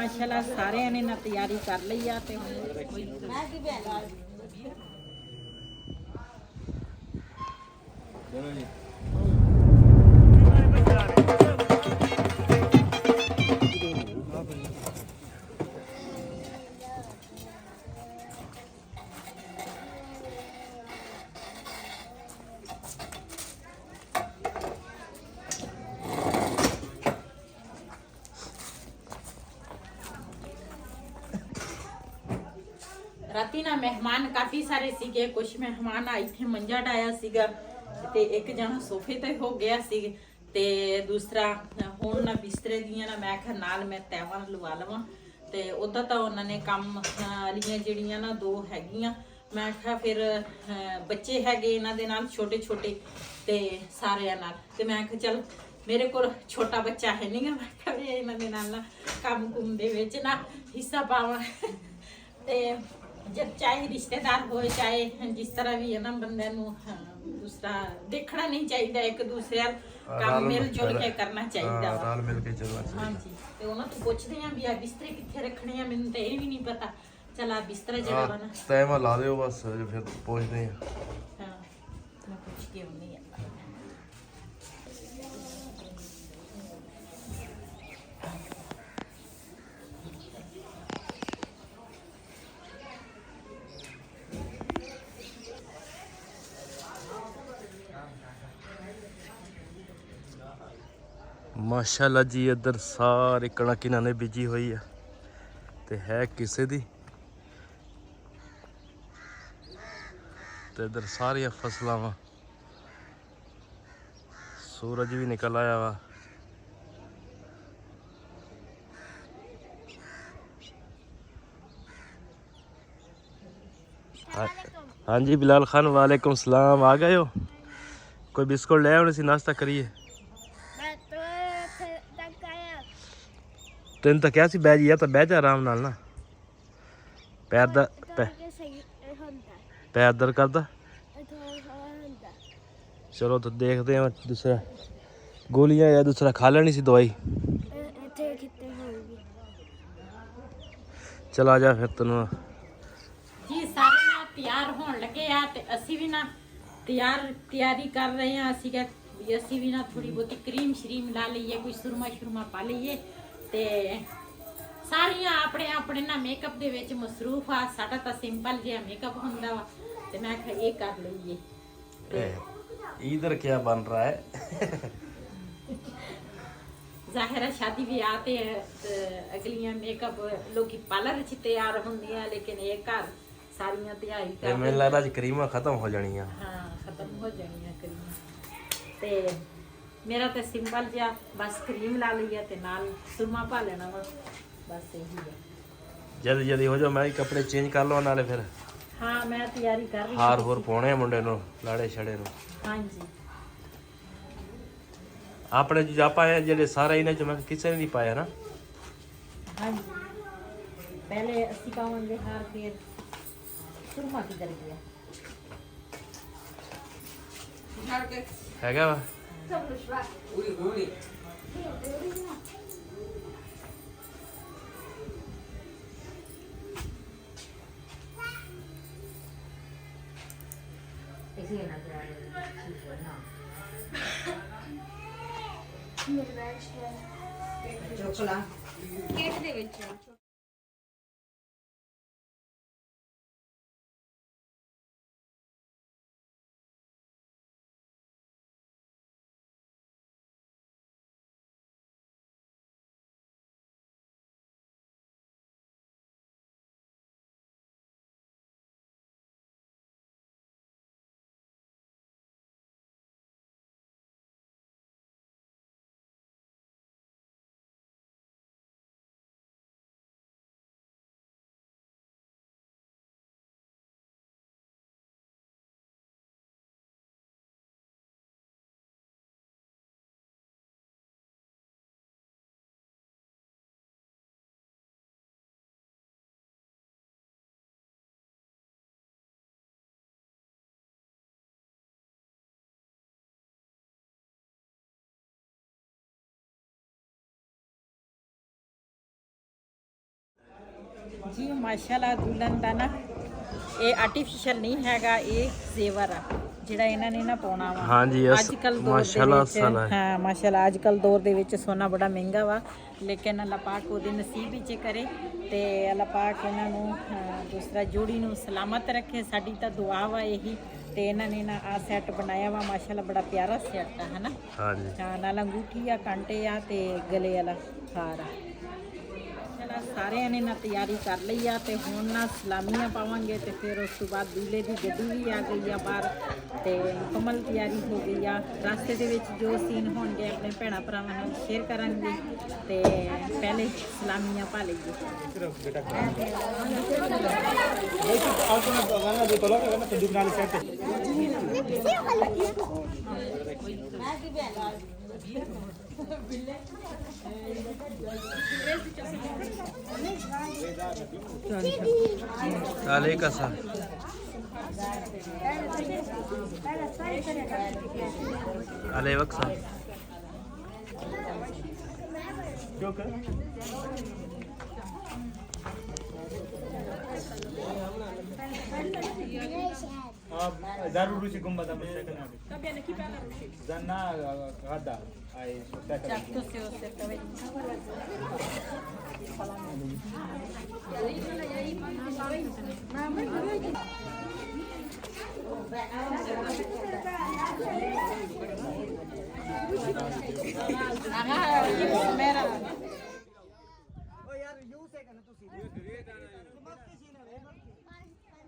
माशाल्लाह सारे ने ना तैयारी कर ली आ ते चलो जी राती ना मेहमान काफी सारे सीगे कुछ मेहमान आई थे मंजा डाया सीगा ते एक जना सोफे ते हो गया सी ते दूसरा हुण ना बिस्तरे दियां ना मैं आख्या नाल मैं तैवां लवा लवां ते उदा तां उन्हां ने कम वालियां जिहड़ियां ना दो हैगियां मैं आख्या फिर बच्चे हैगे इन्हां दे नाल छोटे छोटे ते सारियां नाल ते मैं आख्या चल मेरे को छोटा बच्चा है नहीं मैं आख्या इन्हां दे नाल ना कम कुम दे विच ना हिस्सा पावां ते जब चाहे रिश्तेदार हो चाहे जिस तरह भी है ना बंदे दूसरा देखना नहीं चाहिए एक दूसरे काम मिल जुल के करना चाहिए रल मिल के चलना चाहिए हां जी ते उन्हां तो पूछदे हैं भी आ बिस्तर किथे रखने हैं मैनूं ते ये भी नहीं पता चला बिस्तर जरा बना तैमा ला दियो बस फिर पहुंचदे हैं हां मैं पूछ के आउंदी हां माशाल्लाह जी इधर सारी कणक इन्होंने बीजी हुई है ते है किसे दी ते इधर सारिया फसलां वा सूरज भी निकल आया वा हाँ जी बिलाल खान वालेकुम सलाम आ गए हो कोई बिस्कुट ले आओ नाश्ता करिए तेन तो क्या सी बह जी तो बह जा आराम नाल ना पैर दा पैर दर्द करदा चलो तो देखते हैं दूसरा गोलियां या दूसरा खा लेनी सी दवाई चल आ जा फिर तेन जी सारे ना तैयार होने लगे आ ते असी भी ना तैयारी कर रहे हैं असी भी ना थोड़ी बहुती क्रीम श्रीम ला लीए कोई सुरमा शुरमा पा लीए ते सारियां अपने अपने ना मेकअप दे विच मसरूफ आ साडा तां सिंपल जिहा मेकअप हुंदा वा ते मैं आख्या ये कर लईए इधर क्या बन रहा है जाहिर है शादी ब्याह ते अगलियां मेकअप लोग पार्लर च तैयार होंदियां लेकिन ये घर सारियां तैयारी कर मैनूं लगदा अज क्रीमां खत्म हो जानियां हां खत्म हो जानियां क्रीमां ते मेरा तो सिंपल जिहा बस क्रीम ला ली है ते नाल सुरमा पा लेना वा बस यही है जल्दी जल्दी हो जाओ मैं कपड़े चेंज कर लवां नाले फिर हाँ मैं तैयारी कर रही हार होर पाने मुंडे नूं लाड़े छड़े नूं हाँ जी अपने जो पाए जेडे सारे इन्हें मैं किसी ने नहीं पाया ना हाँ जी पहले अस्सी पावन हार फिर सुरमा किधर गया हैगा वा chocolate. Che deve जी माशाल्लाह दुल्हन का ना ये आर्टिफिशियल नहीं हैगा, ये जेवर आ ਜਿਹੜਾ ਇਹਨਾਂ ਨੇ ਨਾ ਪਾਉਣਾ ਵਾ। हाँ जी ਅੱਜ ਕੱਲ ਦੌਰ ਦੇ ਵਿੱਚ ਹਾਂ ਮਾਸ਼ਾਅੱਲਾ ਅੱਜ ਕੱਲ ਦੌਰ ਦੇ ਵਿੱਚ ਸੋਨਾ ਬੜਾ ਮਹਿੰਗਾ ਵਾ, ਲੇਕਿਨ ਅੱਲਾਹ ਪਾਕ ਉਹਦੇ ਨਸੀਬ ਵਿੱਚ ਕਰੇ ਤੇ ਅੱਲਾਹ ਪਾਕ ਇਹਨਾਂ ਨੂੰ ਦੂਸਰਾ ਜੋੜੀ ਨੂੰ ਸਲਾਮਤ ਰੱਖੇ। ਸਾਡੀ ਤਾਂ ਦੁਆ ਵਾ ਇਹੀ। ਤੇ ਇਹਨਾਂ ਨੇ ਨਾ ਆ ਸੈੱਟ ਬਣਾਇਆ ਵਾ ਮਾਸ਼ਾਅੱਲਾ, ਬੜਾ ਪਿਆਰਾ ਸੈੱਟ ਆ ਹਨਾ। हाँ जी ਹਾਂ ਨਾਲ ਅੰਗੂਠੀ ਆ, ਕਾਂਟੇ ਆ ਤੇ ਗਲੇ ਵਾਲਾ ਹਾਰ ਆ। ਸਾਰਿਆਂ ਨੇ ਨਾ ਤਿਆਰੀ ਕਰ ਲਈ ਆ ਤੇ ਹੁਣ ਨਾ ਸਲਾਮੀਆਂ ਪਾਵਾਂਗੇ ਤੇ ਫਿਰ ਉਸ ਤੋਂ ਬਾਅਦ ਦੂਲੇ ਦੀ ਗੱਡੀ ਵੀ ਆ ਗਈ ਆ ਬਾਹਰ ਤੇ ਮੁਕੰਮਲ ਤਿਆਰੀ ਹੋ ਗਈ ਆ। ਰਸਤੇ ਦੇ ਵਿੱਚ ਜੋ ਸੀਨ ਹੋਣਗੇ ਆਪਣੇ ਭੈਣਾਂ ਭਰਾਵਾਂ ਨਾਲ ਸ਼ੇਅਰ ਕਰਾਂਗੇ ਤੇ ਪਹਿਲੇ ਸਲਾਮੀਆਂ ਪਾ ਲਈਏ। Ale kasa. Ale waksa. Daru rusi gumbada mashakana. Tabii ne kipana rusi. Zanna gada. Ay sotaka. Çaktı siyose tabii. Aha, mera. ओ यार यू से कहना तू सीधे मत किसी ने रे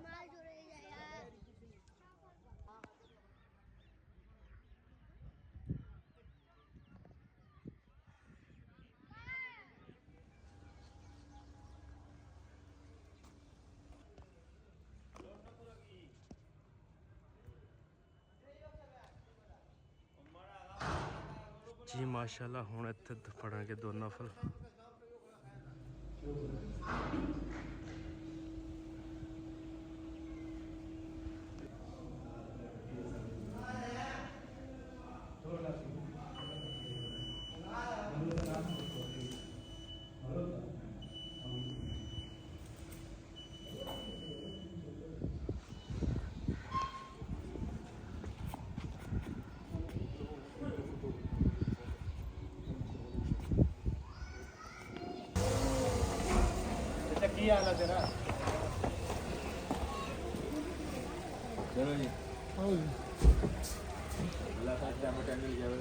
माल जुड़े यार जी माशाल्लाह हुण इत्थे फड़ांगे दो नफल। ਕੀ ਹਾਲ ਆ ਤੇਰਾ? ਚਲੋ ਜੀ ਅੱਲਾਹ ਪਾਕ ਦਾ ਮਟਨ ਮਿਲ ਜਾਵੇ।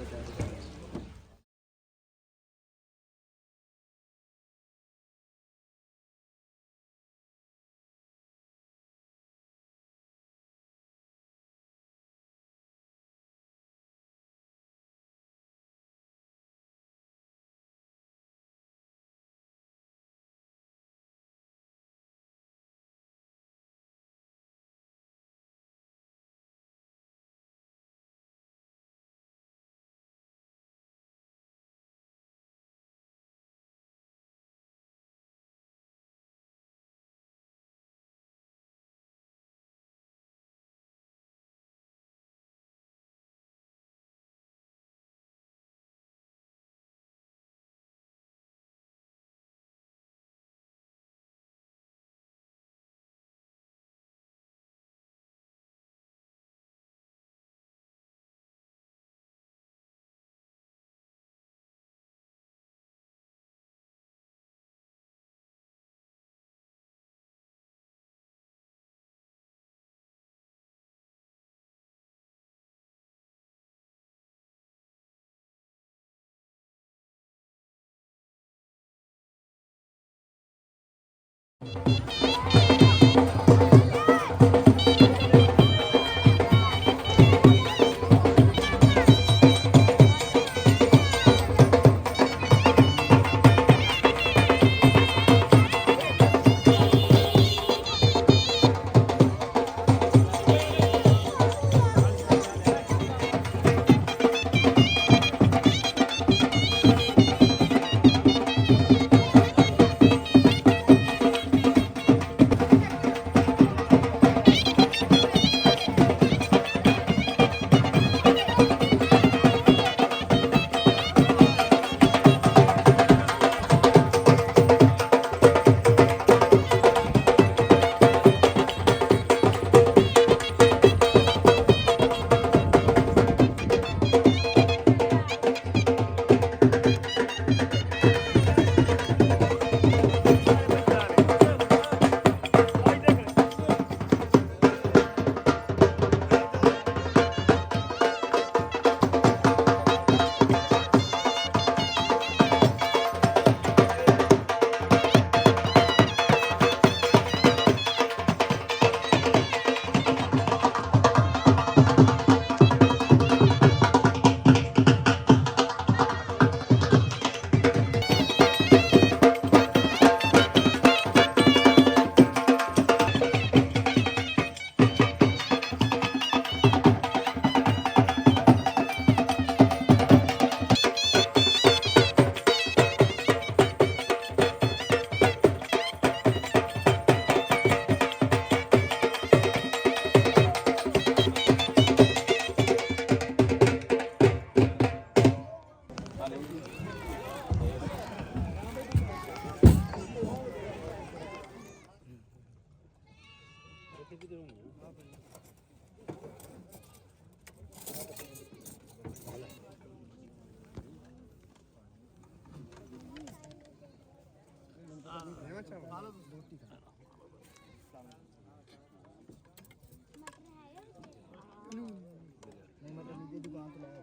नहीं मतलब नीचे दुकान तो लाया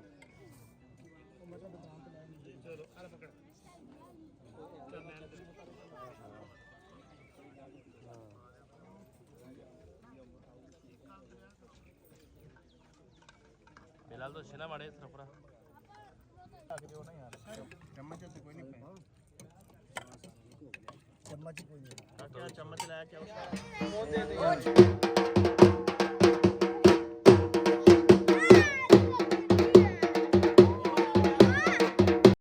वो मतलब दुकान तो लाया चलो अरे पकड़ बिलाल तो शिना मारे सफरा चम्मच से कोई नहीं चम्मच कोई नहीं क्या चम्मच लाया क्या वो दे